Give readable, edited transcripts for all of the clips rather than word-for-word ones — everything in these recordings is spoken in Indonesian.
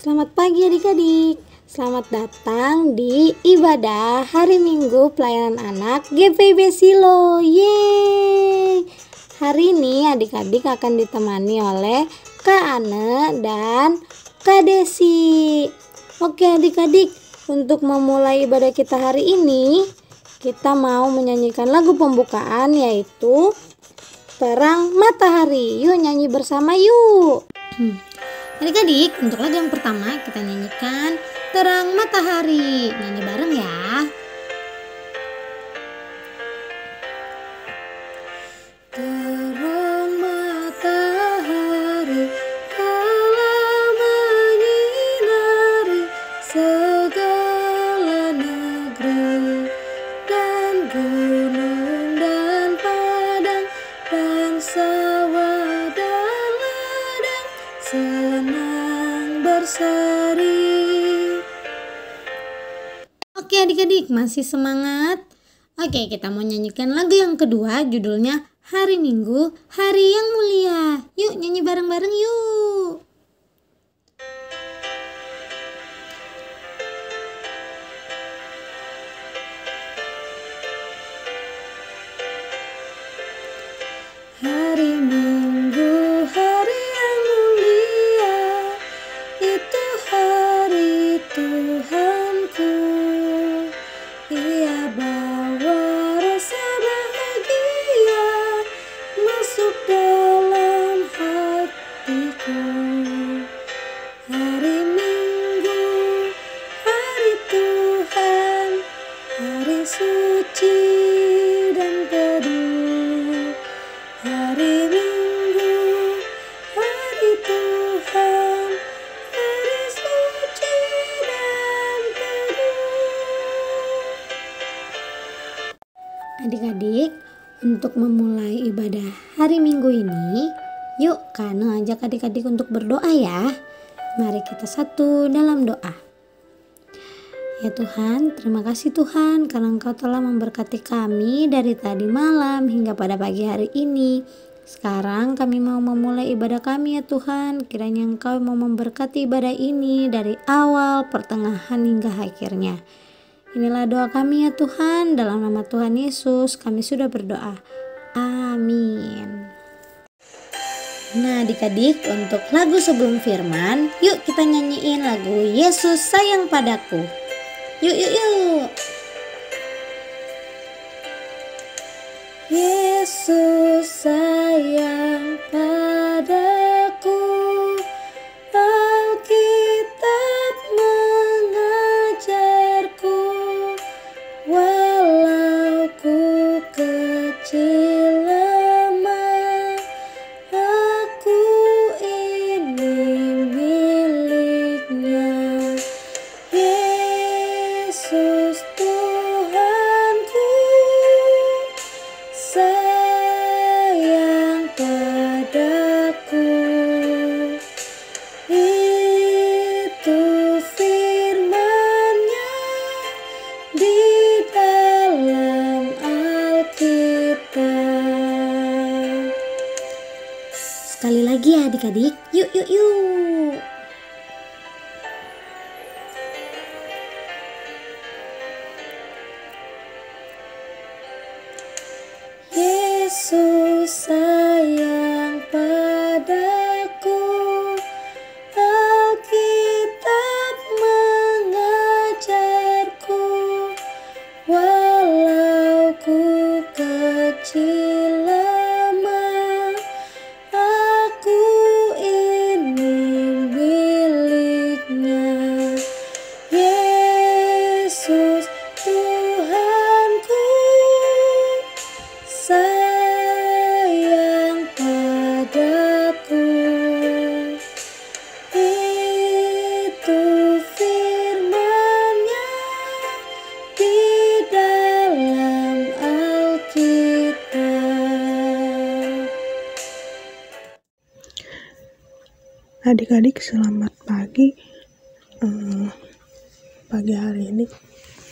Selamat pagi adik-adik. Selamat datang di ibadah hari Minggu pelayanan anak GPIB Silo. Yeay! Hari ini adik-adik akan ditemani oleh Kak Ane dan Kak Desi. Oke adik-adik, untuk memulai ibadah kita hari ini, kita mau menyanyikan lagu pembukaan yaitu Terang Matahari. Yuk nyanyi bersama yuk. Adik-adik, untuk lagu yang pertama kita nyanyikan Terang Matahari. Nyanyi bareng ya. Terang matahari telah menyinari segala negeri dan gunung dan padang dan sawah dan ladang senang berseri. Oke adik-adik, masih semangat? Oke, kita mau nyanyikan lagu yang kedua, judulnya Hari Minggu, Hari yang Mulia. Yuk nyanyi bareng-bareng yuk. Hari Minggu, hari yang mulia, itu hari Tuhanku. Ia bawa rasa bahagia masuk dalam hatiku. Hari Minggu, hari Tuhan, hari suci dan teduh. Hari Minggu, hari Tuhan, hari suci dan teduh. Adik-adik, untuk memulai ibadah hari Minggu ini, yuk Kano ajak adik-adik untuk berdoa ya. Mari kita satu dalam doa. Ya Tuhan, terima kasih Tuhan karena Engkau telah memberkati kami dari tadi malam hingga pada pagi hari ini. Sekarang kami mau memulai ibadah kami ya Tuhan. Kiranya Engkau mau memberkati ibadah ini dari awal, pertengahan hingga akhirnya. Inilah doa kami ya Tuhan, dalam nama Tuhan Yesus kami sudah berdoa. Amin. Nah adik-adik, untuk lagu sebelum firman, yuk kita nyanyiin lagu Yesus Sayang Padaku. Yuk yuk yuk. Yesus sayang padaku, Alkitab mengajarku, walau ku kecil lemah, aku ini miliknya. Yesus Tuhanku sayang padaku. Itu firman-Nya di dalam Alkitab. Sekali lagi ya adik-adik, yuk yuk yuk. Yesus sayang padaku, Alkitab mengajarku, walau ku kecil lemah, aku ini miliknya. Yesus Tuhanku sayang padaku. Itu firman-Nya di dalam Alkitab. Adik-adik selamat pagi. Pagi hari ini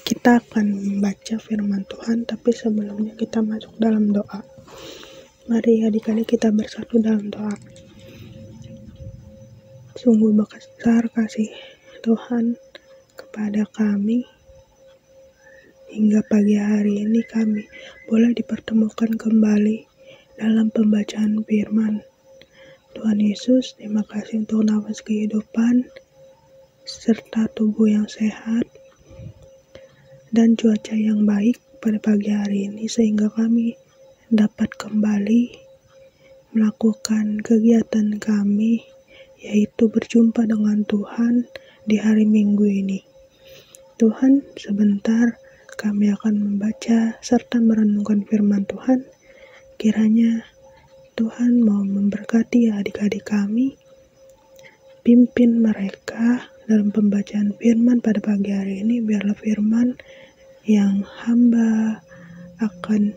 kita akan membaca firman Tuhan, tapi sebelumnya kita masuk dalam doa. Mari adik-adik kita bersatu dalam doa. Sungguh besar kasih Tuhan kepada kami, hingga pagi hari ini kami boleh dipertemukan kembali dalam pembacaan firman. Tuhan Yesus, terima kasih untuk nafas kehidupan, serta tubuh yang sehat, dan cuaca yang baik pada pagi hari ini, sehingga kami dapat kembali melakukan kegiatan kami, yaitu berjumpa dengan Tuhan di hari Minggu ini. Tuhan, sebentar kami akan membaca serta merenungkan firman Tuhan. Kiranya Tuhan mau memberkati adik-adik kami, pimpin mereka dalam pembacaan firman pada pagi hari ini. Biarlah firman yang hamba akan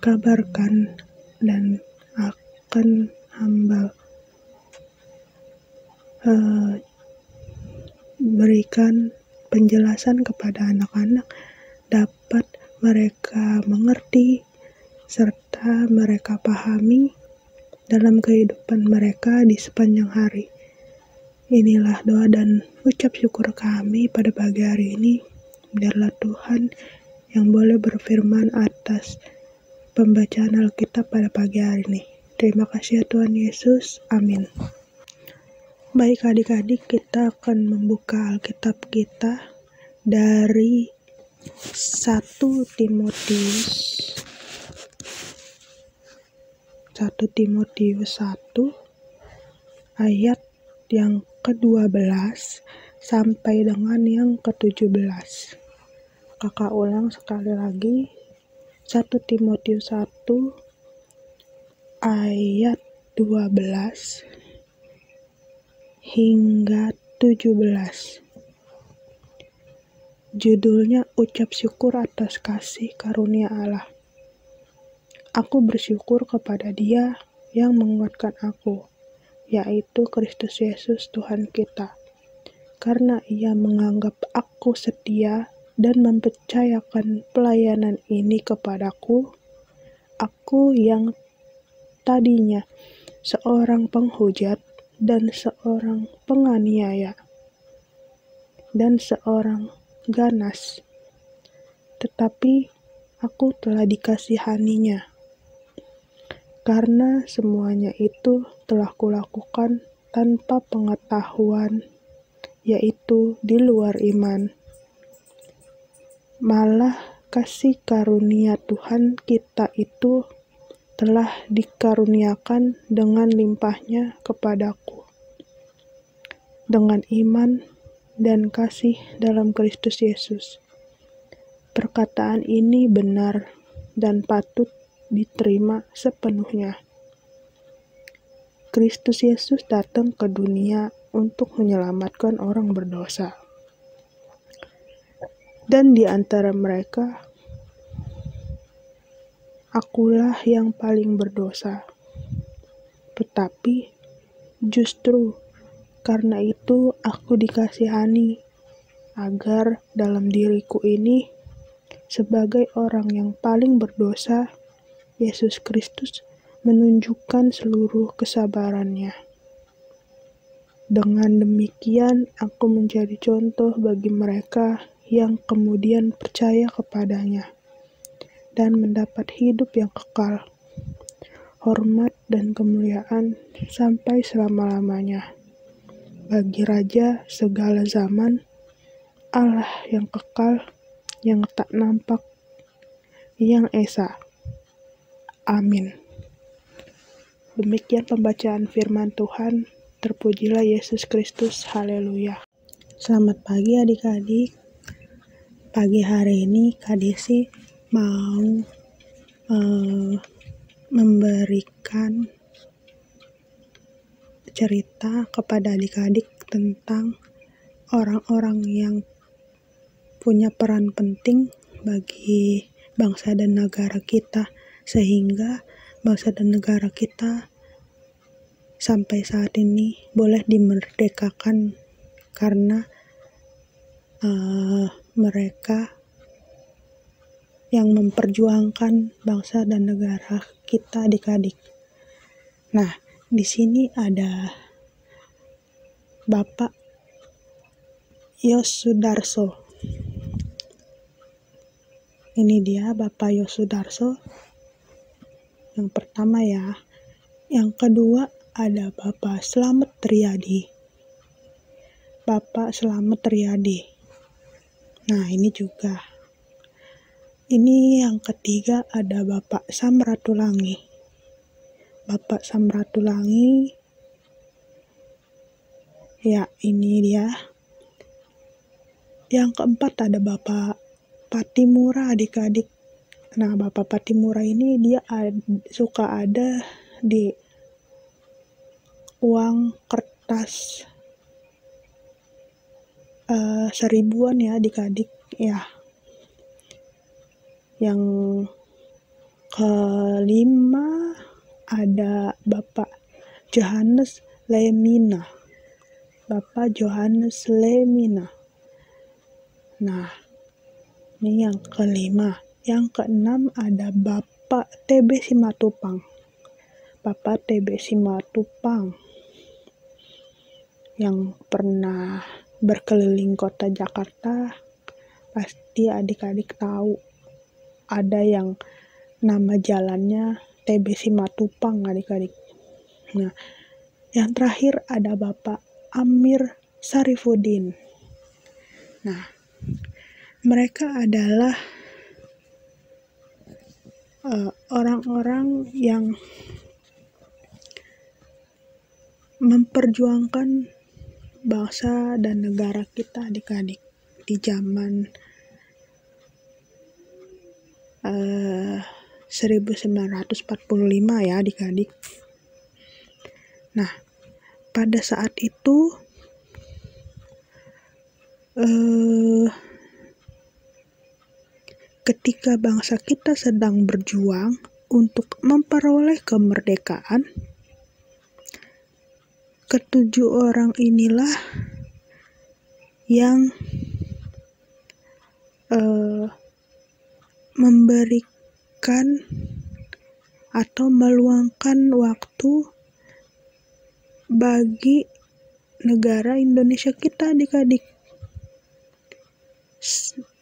kabarkan dan akan hamba berikan penjelasan kepada anak-anak, dapat mereka mengerti serta mereka pahami dalam kehidupan mereka di sepanjang hari. Inilah doa dan ucap syukur kami pada pagi hari ini. Biarlah Tuhan yang boleh berfirman atas pembacaan Alkitab pada pagi hari ini. Terima kasih ya Tuhan Yesus. Amin. Baik adik-adik, kita akan membuka Alkitab kita dari 1 Timotius 1 ayat yang ke-12 sampai dengan yang ke-17. Kakak ulang sekali lagi, 1 Timotius 1 ayat 12 hingga 17. Judulnya ucap syukur atas kasih karunia Allah. Aku bersyukur kepada Dia yang menguatkan aku, yaitu Kristus Yesus Tuhan kita, karena Ia menganggap aku setia dan mempercayakan pelayanan ini kepadaku. Aku yang tadinya seorang penghujat dan seorang penganiaya dan seorang ganas, tetapi aku telah dikasihaninya, karena semuanya itu telah kulakukan tanpa pengetahuan, yaitu di luar iman. Malah kasih karunia Tuhan kita itu telah dikaruniakan dengan limpahnya kepadaku, dengan iman dan kasih dalam Kristus Yesus. Perkataan ini benar dan patut diterima sepenuhnya. Kristus Yesus datang ke dunia untuk menyelamatkan orang berdosa. Dan di antara mereka, akulah yang paling berdosa. Tetapi justru karena itu aku dikasihani, agar dalam diriku ini, sebagai orang yang paling berdosa, Yesus Kristus menunjukkan seluruh kesabarannya. Dengan demikian, aku menjadi contoh bagi mereka yang kemudian percaya kepadanya dan mendapat hidup yang kekal, hormat dan kemuliaan sampai selama-lamanya. Bagi Raja segala zaman, Allah yang kekal, yang tak nampak, yang esa. Amin. Demikian pembacaan firman Tuhan. Terpujilah Yesus Kristus. Haleluya. Selamat pagi adik-adik. Pagi hari ini Kak Desi mau memberikan cerita kepada adik-adik tentang orang-orang yang punya peran penting bagi bangsa dan negara kita, sehingga bangsa dan negara kita sampai saat ini boleh dimerdekakan karena mereka yang memperjuangkan bangsa dan negara kita adik-adik. Nah, di sini ada Bapak Yosudarso. Ini dia Bapak Yosudarso. Yang pertama ya. Yang kedua ada Bapak Slamet Riyadi. Bapak Slamet Riyadi. Nah, ini juga. Ini yang ketiga ada Bapak Samratulangi. Bapak Samratulangi. Ya, ini dia. Yang keempat ada Bapak Patimura, adik-adik. Nah, Bapak Patimura ini dia suka ada di uang kertas 1000-an ya, adik-adik. Ya. Yang kelima ada Bapak Johannes Lemina. Bapak Johannes Lemina. Nah, ini yang kelima. Yang keenam ada Bapak TB Simatupang. Bapak TB Simatupang yang pernah berkeliling kota Jakarta, pasti adik-adik tahu ada yang nama jalannya TB Simatupang, adik-adik. Nah, yang terakhir ada Bapak Amir Sarifudin. Nah, mereka adalah orang-orang yang memperjuangkan bangsa dan negara kita, adik-adik, di zaman 1945 ya, adik-adik. Nah, pada saat itu ketika bangsa kita sedang berjuang untuk memperoleh kemerdekaan, ketujuh orang inilah yang memberikan atau meluangkan waktu bagi negara Indonesia kita, adik-adik,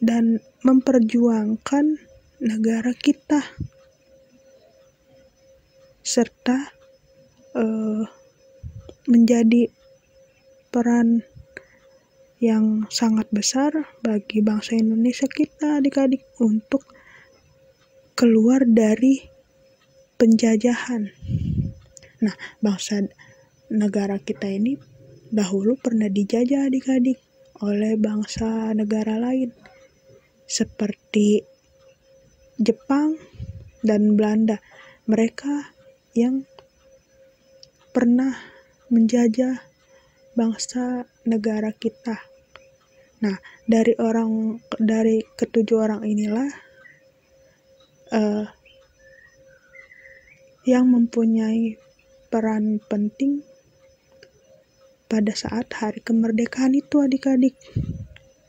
dan memperjuangkan negara kita, serta menjadi peran yang sangat besar bagi bangsa Indonesia kita, adik-adik, untuk keluar dari penjajahan. Nah, bangsa negara kita ini dahulu pernah dijajah, adik-adik, oleh bangsa negara lain seperti Jepang dan Belanda. Mereka yang pernah menjajah bangsa negara kita. Nah, dari ketujuh orang inilah yang mempunyai peran penting pada saat hari kemerdekaan itu, adik-adik,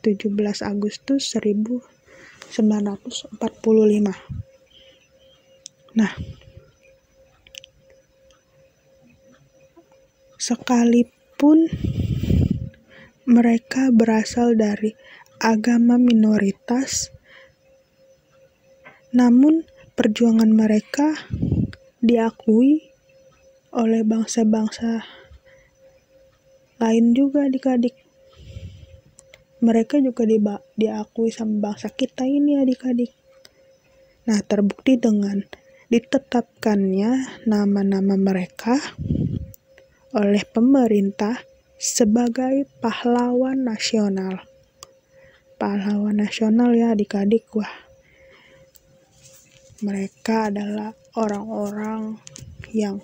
17 Agustus 1945. Nah, sekalipun mereka berasal dari agama minoritas, namun perjuangan mereka diakui oleh bangsa-bangsa lain juga, adik-adik. Mereka juga diakui sama bangsa kita ini, adik-adik. Nah, terbukti dengan ditetapkannya nama-nama mereka oleh pemerintah sebagai pahlawan nasional. Pahlawan nasional ya, adik-adik. Wah, mereka adalah orang-orang yang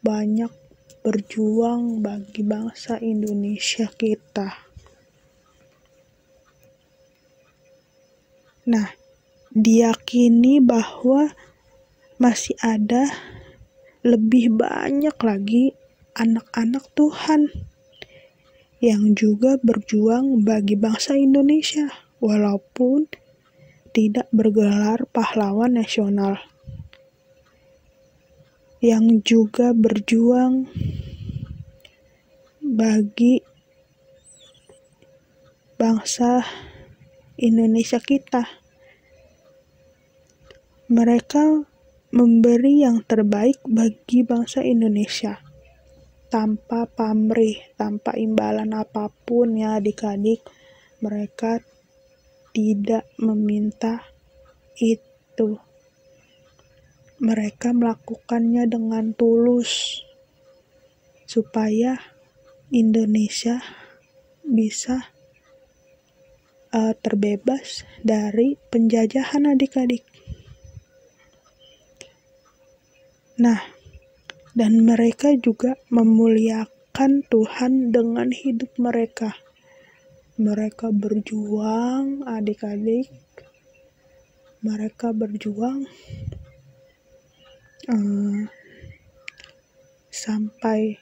banyak berjuang bagi bangsa Indonesia kita. Nah, diyakini bahwa masih ada lebih banyak lagi anak-anak Tuhan yang juga berjuang bagi bangsa Indonesia, walaupun tidak bergelar pahlawan nasional. yang juga berjuang bagi bangsa Indonesia kita. Mereka memberi yang terbaik bagi bangsa Indonesia tanpa pamrih, tanpa imbalan apapun ya adik-adik. Mereka tidak meminta itu. Mereka melakukannya dengan tulus supaya Indonesia bisa terbebas dari penjajahan adik-adik. Nah, dan mereka juga memuliakan Tuhan dengan hidup mereka. Mereka berjuang adik-adik. Mereka berjuang sampai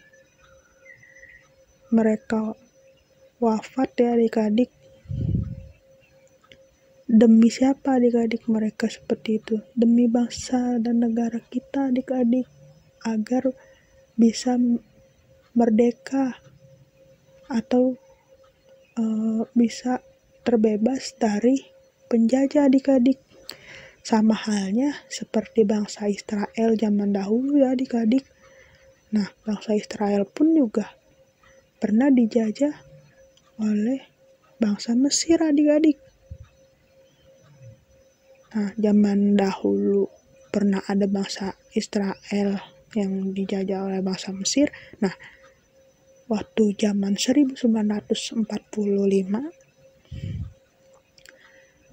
mereka wafat ya adik-adik. Demi siapa adik-adik mereka seperti itu? Demi bangsa dan negara kita adik-adik, agar bisa merdeka atau bisa terbebas dari penjajah adik-adik. Sama halnya seperti bangsa Israel zaman dahulu ya adik-adik. Nah, bangsa Israel pun juga pernah dijajah oleh bangsa Mesir adik-adik. Nah, zaman dahulu pernah ada bangsa Israel yang dijajah oleh bangsa Mesir. Nah, waktu zaman 1945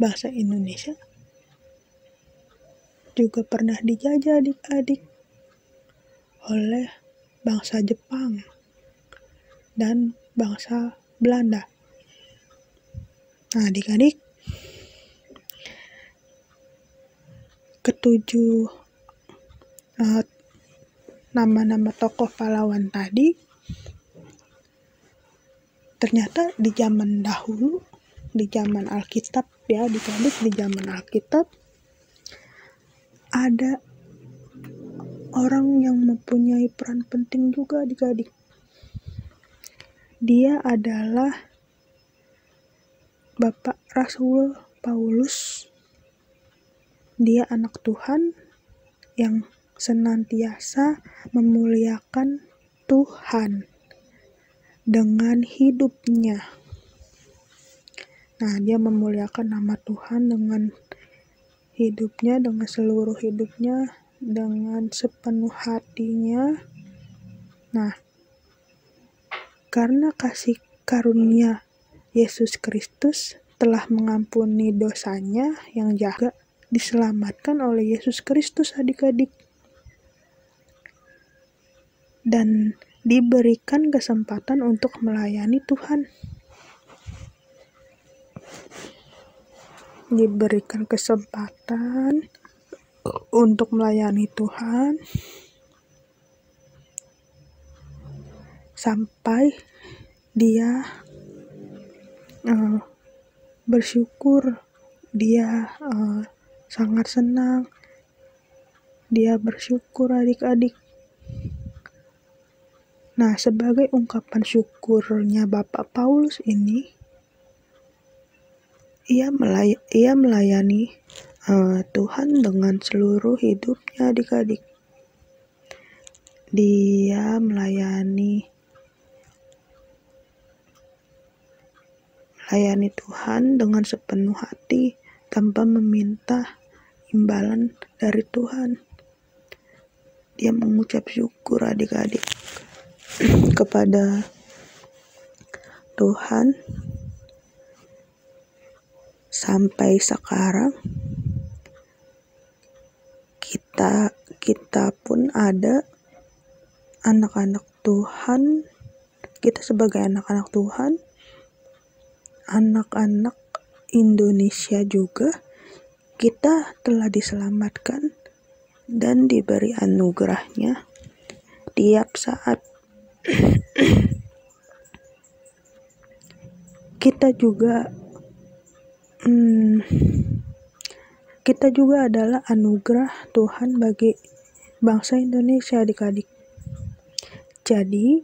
bangsa Indonesia juga pernah dijajah adik-adik oleh bangsa Jepang dan bangsa Belanda. Nah, adik-adik, ketujuh nama-nama tokoh pahlawan tadi ternyata di zaman dahulu, di zaman Alkitab ya adik-adik, di zaman Alkitab ada orang yang mempunyai peran penting juga adik-adik. Dia adalah Bapak Rasul Paulus. Dia anak Tuhan yang senantiasa memuliakan Tuhan dengan hidupnya. Nah, dia memuliakan nama Tuhan dengan hidupnya, dengan seluruh hidupnya, dengan sepenuh hatinya. Nah, karena kasih karunia Yesus Kristus telah mengampuni dosanya yang jahat, diselamatkan oleh Yesus Kristus adik-adik, dan diberikan kesempatan untuk melayani Tuhan. Diberikan kesempatan untuk melayani Tuhan sampai dia bersyukur, dia sangat senang, dia bersyukur adik-adik. Nah, sebagai ungkapan syukurnya Bapak Paulus ini, ia melayani Tuhan dengan seluruh hidupnya adik-adik. Dia melayani Tuhan dengan sepenuh hati tanpa meminta imbalan dari Tuhan. Dia mengucap syukur adik-adik kepada Tuhan. Sampai sekarang kita pun ada anak-anak Tuhan, kita sebagai anak-anak Tuhan, anak-anak Indonesia juga, kita telah diselamatkan dan diberi anugerahnya tiap saat. Kita juga adalah anugerah Tuhan bagi bangsa Indonesia adik-adik. Jadi,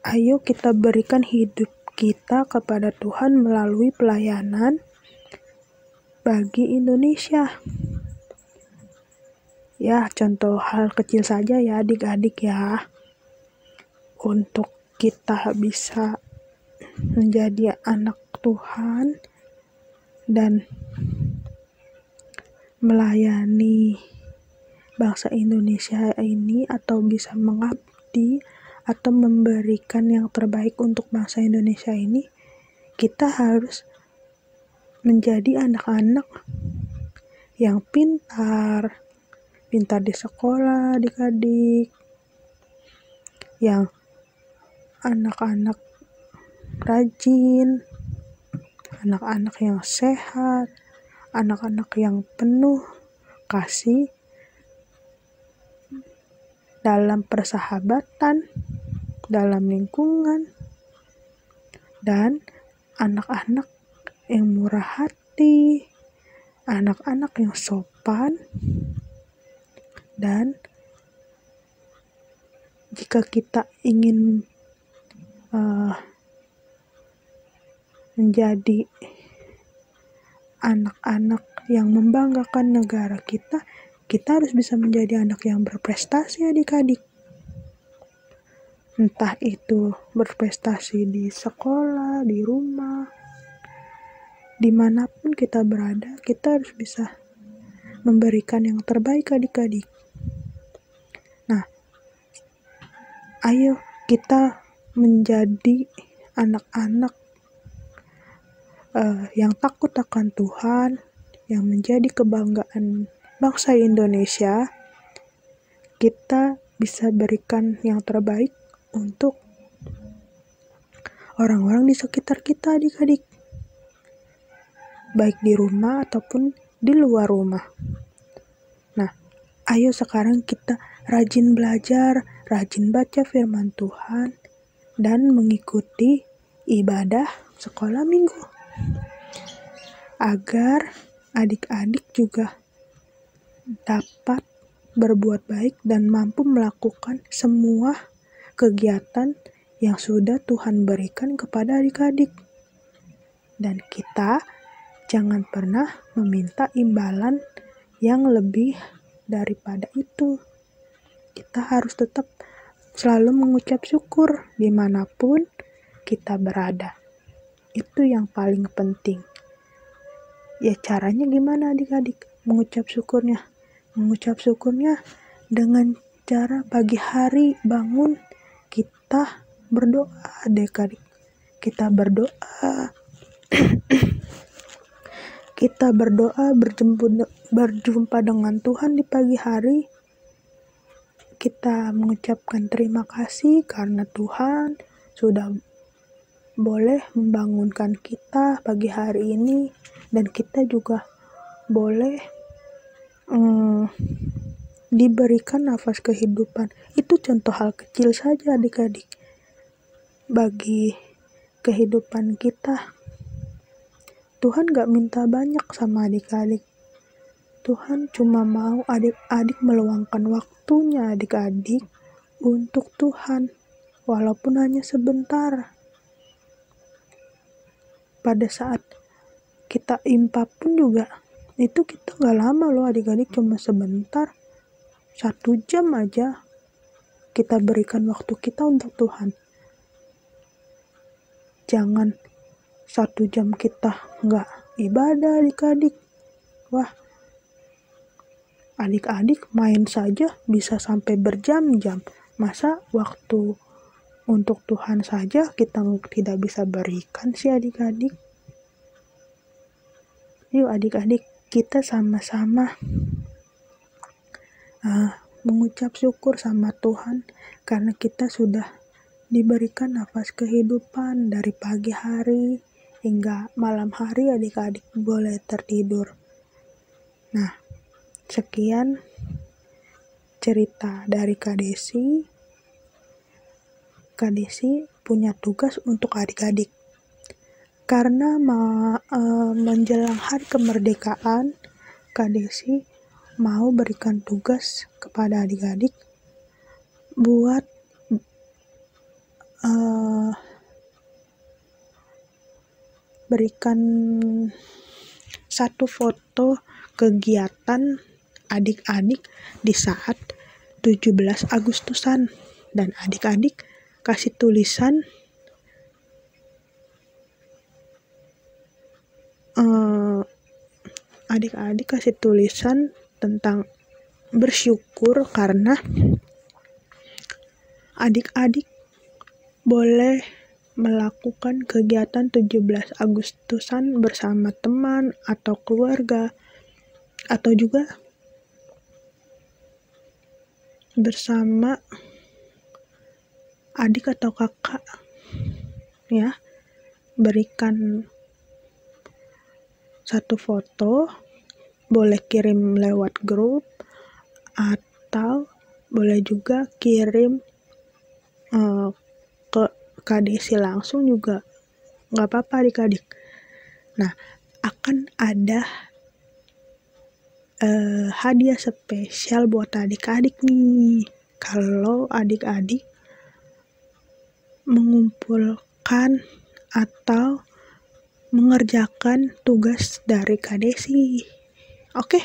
ayo kita berikan hidup kita kepada Tuhan melalui pelayanan bagi Indonesia. Ya, contoh hal kecil saja ya adik-adik ya. Untuk kita bisa menjadi anak Tuhan dan melayani bangsa Indonesia ini, atau bisa mengabdi atau memberikan yang terbaik untuk bangsa Indonesia ini, kita harus menjadi anak-anak yang pintar di sekolah adik-adik, yang anak-anak rajin, anak-anak yang sehat, anak-anak yang penuh kasih dalam persahabatan, dalam lingkungan, dan anak-anak yang murah hati, anak-anak yang sopan. Dan jika kita ingin menjadi anak-anak yang membanggakan negara kita, kita harus bisa menjadi anak yang berprestasi adik-adik. Entah itu berprestasi di sekolah, di rumah, dimanapun kita berada, kita harus bisa memberikan yang terbaik adik-adik. Nah, ayo kita menjadi anak-anak yang takut akan Tuhan, yang menjadi kebanggaan bangsa Indonesia. Kita bisa berikan yang terbaik untuk orang-orang di sekitar kita adik-adik, baik di rumah ataupun di luar rumah. Nah, ayo sekarang kita rajin belajar, rajin baca firman Tuhan, dan mengikuti ibadah sekolah minggu, agar adik-adik juga dapat berbuat baik dan mampu melakukan semua kegiatan yang sudah Tuhan berikan kepada adik-adik. Dan kita jangan pernah meminta imbalan yang lebih daripada itu. Kita harus tetap selalu mengucap syukur dimanapun kita berada. Itu yang paling penting. Ya, caranya gimana adik-adik mengucap syukurnya? Mengucap syukurnya dengan cara pagi hari bangun kita berdoa adik-adik. Kita berdoa kita berdoa berjumpa dengan Tuhan di pagi hari. Kita mengucapkan terima kasih karena Tuhan sudah boleh membangunkan kita pagi hari ini, dan kita juga boleh diberikan nafas kehidupan. Itu contoh hal kecil saja adik-adik bagi kehidupan kita. Tuhan gak minta banyak sama adik-adik. Tuhan cuma mau adik-adik meluangkan waktunya adik-adik untuk Tuhan, walaupun hanya sebentar. Pada saat kita impa pun juga, itu kita gak lama loh adik-adik, cuma sebentar, 1 jam aja kita berikan waktu kita untuk Tuhan. Jangan 1 jam kita gak ibadah adik-adik. Wah, adik-adik main saja bisa sampai berjam-jam. Masa waktu untuk Tuhan saja kita tidak bisa berikan sih adik-adik? Yuk adik-adik, kita sama-sama mengucap syukur sama Tuhan karena kita sudah diberikan nafas kehidupan dari pagi hari hingga malam hari adik-adik boleh tertidur. Nah, sekian cerita dari Kak Desi. Kak Desi punya tugas untuk adik-adik. Karena menjelang hari kemerdekaan Kak Desi mau berikan tugas kepada adik-adik buat berikan satu foto kegiatan adik-adik di saat 17 Agustusan, dan adik-adik kasih tulisan tentang bersyukur karena adik-adik boleh melakukan kegiatan 17 Agustusan bersama teman atau keluarga, atau juga bersama adik atau kakak, ya. Berikan satu foto, boleh kirim lewat grup atau boleh juga kirim ke Kak Desi langsung juga nggak apa-apa adik-adik. Nah, akan ada hadiah spesial buat adik-adik nih kalau adik-adik mengumpulkan atau mengerjakan tugas dari Kak Desi. Oke,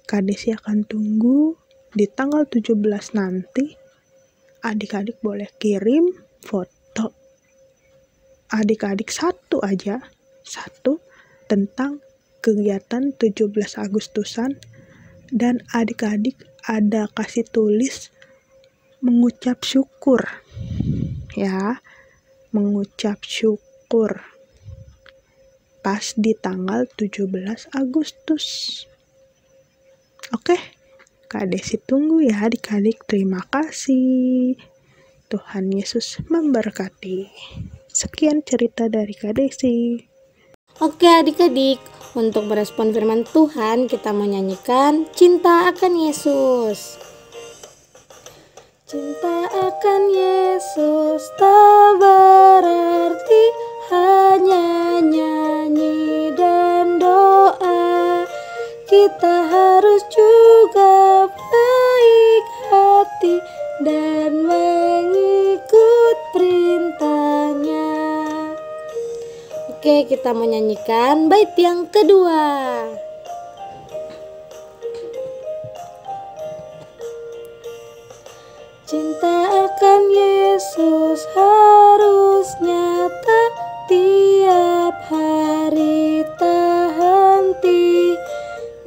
Kak Desi akan tunggu di tanggal 17 nanti. Adik-adik boleh kirim foto adik-adik satu tentang kegiatan 17 Agustusan, dan adik-adik ada kasih tulis mengucap syukur, ya, mengucap syukur pas di tanggal 17 Agustus. Oke, Kak Desi tunggu ya adik-adik. Terima kasih. Tuhan Yesus memberkati. Sekian cerita dari Kak Desi. Oke adik-adik, untuk merespon firman Tuhan kita mau nyanyikan Cinta Akan Yesus. Cinta akan Yesus tak berarti hanya nyanyi dan doa. Kita harus juga baik hati dan mengikut perintahnya. Oke, kita mau nyanyikan bait yang kedua. Cinta akan Yesus harus nyata tiap hari, tak henti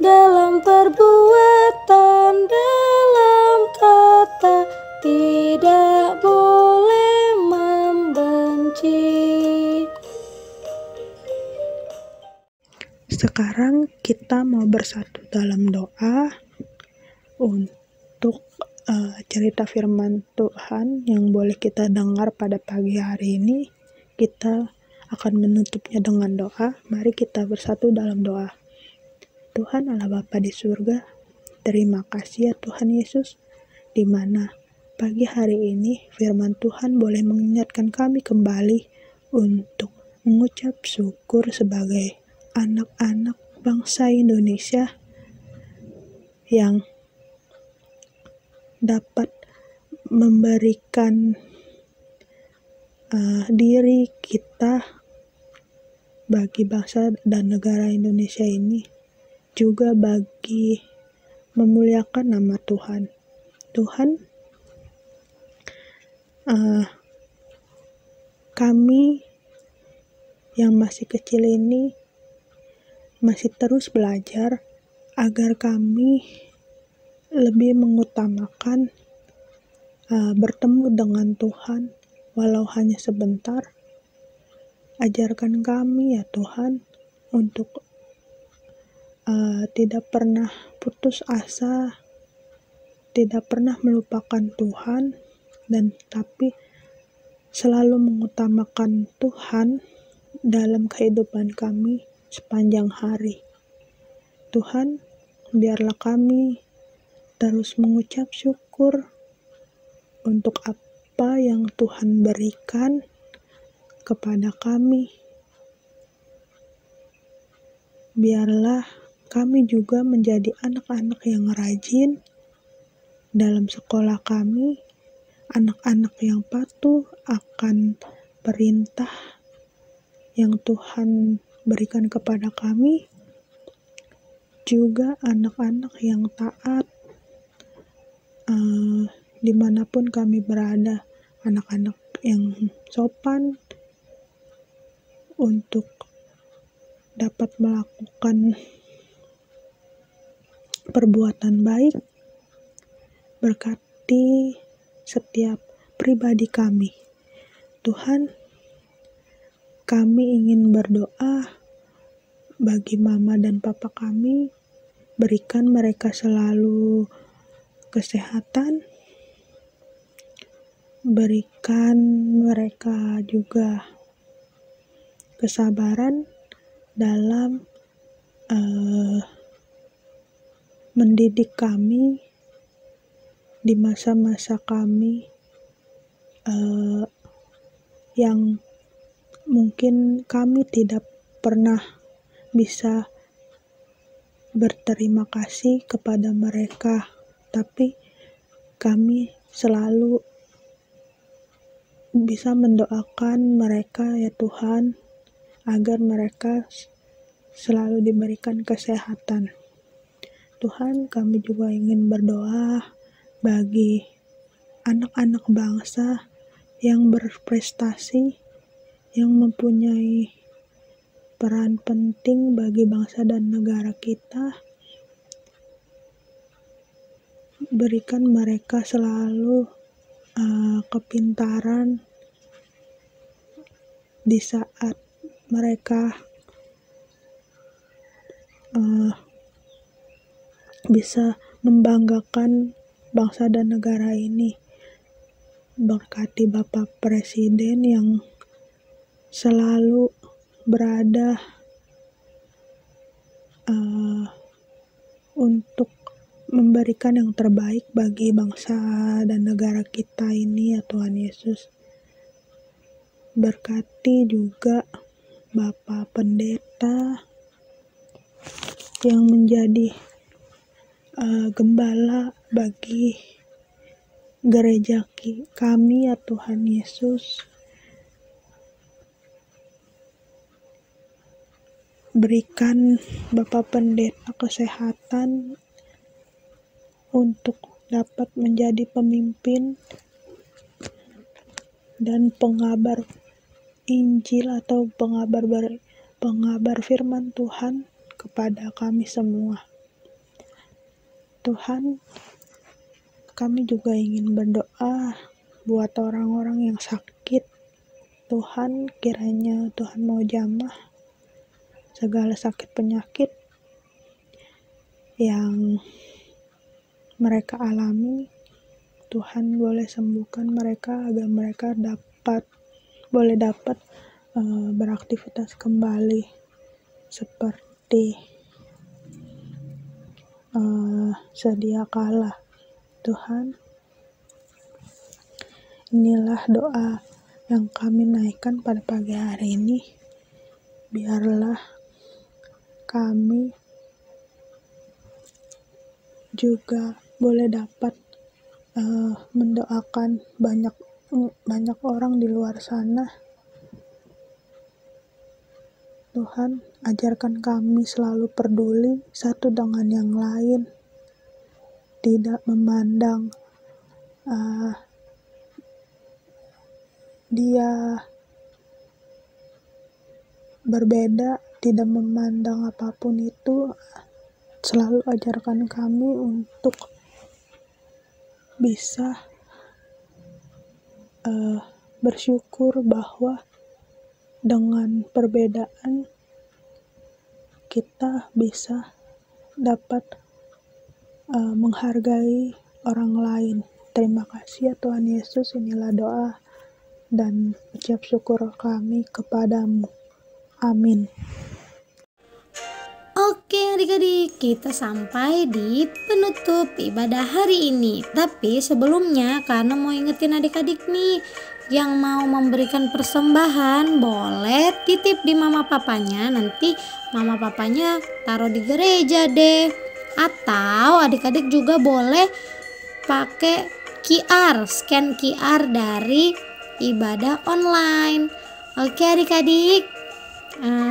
dalam perbuatan, dalam kata, tidak boleh membenci. Sekarang kita mau bersatu dalam doa untuk cerita firman Tuhan yang boleh kita dengar pada pagi hari ini. Kita akan menutupnya dengan doa. Mari kita bersatu dalam doa. Tuhan Allah Bapa di surga, terima kasih ya Tuhan Yesus, di mana pagi hari ini firman Tuhan boleh mengingatkan kami kembali untuk mengucap syukur sebagai anak-anak bangsa Indonesia yang dapat memberikan diri kita bagi bangsa dan negara Indonesia ini, juga bagi memuliakan nama Tuhan. Tuhan, kami yang masih kecil ini masih terus belajar agar kami lebih mengutamakan bertemu dengan Tuhan walau hanya sebentar. Ajarkan kami ya Tuhan untuk tidak pernah putus asa, tidak pernah melupakan Tuhan, dan tapi selalu mengutamakan Tuhan dalam kehidupan kami sepanjang hari. Tuhan, biarlah kami terus mengucap syukur untuk apa yang Tuhan berikan kepada kami. Biarlah kami juga menjadi anak-anak yang rajin dalam sekolah kami, anak-anak yang patuh akan perintah yang Tuhan berikan kepada kami, juga anak-anak yang taat dimanapun kami berada, anak-anak yang sopan untuk dapat melakukan perbuatan baik. Berkati setiap pribadi kami. Tuhan, kami ingin berdoa bagi mama dan papa kami, berikan mereka selalu kesehatan, berikan mereka juga kesabaran dalam mendidik kami di masa-masa kami yang mungkin kami tidak pernah bisa berterima kasih kepada mereka, tapi kami selalu bisa mendoakan mereka, ya Tuhan, agar mereka selalu diberikan kesehatan. Tuhan, kami juga ingin berdoa bagi anak-anak bangsa yang berprestasi, yang mempunyai peran penting bagi bangsa dan negara kita. Berikan mereka selalu kepintaran di saat mereka bisa membanggakan bangsa dan negara ini. Berkati Bapak Presiden yang selalu berada untuk memberikan yang terbaik bagi bangsa dan negara kita ini, ya Tuhan Yesus. Berkati juga Bapak Pendeta yang menjadi gembala bagi gereja kami, ya Tuhan Yesus. Berikan Bapak Pendeta kesehatan untuk dapat menjadi pemimpin dan pengabar Injil atau pengabar firman Tuhan kepada kami semua. Tuhan, kami juga ingin berdoa buat orang-orang yang sakit. Tuhan, kiranya Tuhan mau jamah segala sakit penyakit yang mereka alami. Tuhan boleh sembuhkan mereka agar mereka boleh dapat beraktivitas kembali seperti sedia kala. Tuhan, inilah doa yang kami naikkan pada pagi hari ini. Biarlah kami juga boleh dapat mendoakan banyak orang di luar sana. Tuhan, ajarkan kami selalu peduli satu dengan yang lain, tidak memandang dia berbeda, tidak memandang apapun itu. Selalu ajarkan kami untuk bisa bersyukur bahwa dengan perbedaan kita bisa dapat menghargai orang lain. Terima kasih ya Tuhan Yesus, inilah doa dan ucap syukur kami kepadamu. Amin. Oke adik-adik, kita sampai di penutup ibadah hari ini. Tapi sebelumnya, karena mau ingetin adik-adik nih, yang mau memberikan persembahan boleh titip di mama papanya, nanti mama papanya taruh di gereja deh. Atau adik-adik juga boleh pakai QR, scan QR dari ibadah online. Oke adik-adik,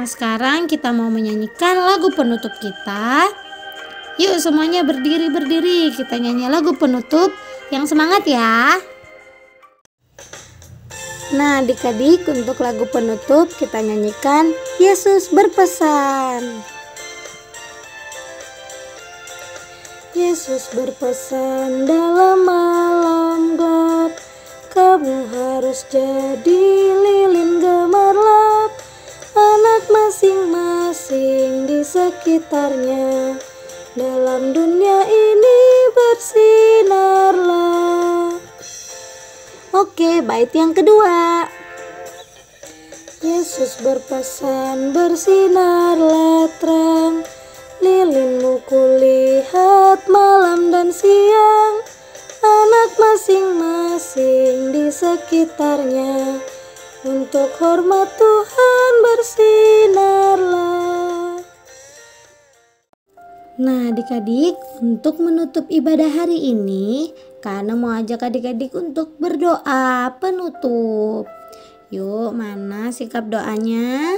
sekarang kita mau menyanyikan lagu penutup kita. Yuk semuanya berdiri, kita nyanyi lagu penutup yang semangat ya. Nah adik-adik, untuk lagu penutup kita nyanyikan Yesus berpesan. Yesus berpesan dalam malam gelap, kamu harus jadi lilin gemerlap. Anak masing-masing di sekitarnya, dalam dunia ini bersinarlah. Oke, bait yang kedua. Yesus berpesan, bersinarlah terang, lilinmu kulihat malam dan siang. Anak masing-masing di sekitarnya, untuk hormat Tuhan bersinarlah. Nah adik-adik, untuk menutup ibadah hari ini, karena mau ajak adik-adik untuk berdoa penutup. Yuk, mana sikap doanya?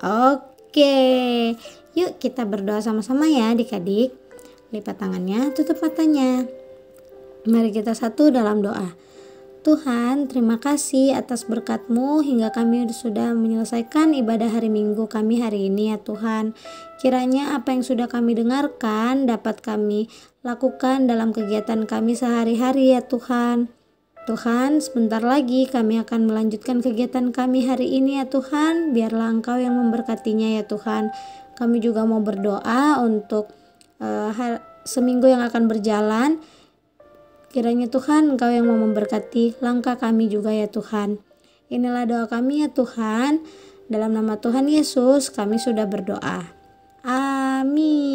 Oke, yuk kita berdoa sama-sama ya adik-adik. Lipat tangannya, tutup matanya. Mari kita satu dalam doa. Tuhan, terima kasih atas berkat-Mu hingga kami sudah menyelesaikan ibadah hari Minggu kami hari ini ya Tuhan. Kiranya apa yang sudah kami dengarkan dapat kami lakukan dalam kegiatan kami sehari-hari ya Tuhan. Tuhan, sebentar lagi kami akan melanjutkan kegiatan kami hari ini ya Tuhan. Biarlah Engkau yang memberkatinya ya Tuhan. Kami juga mau berdoa untuk seminggu yang akan berjalan. Kiranya Tuhan Engkau yang mau memberkati langkah kami juga ya Tuhan. Inilah doa kami ya Tuhan. Dalam nama Tuhan Yesus kami sudah berdoa. Amin.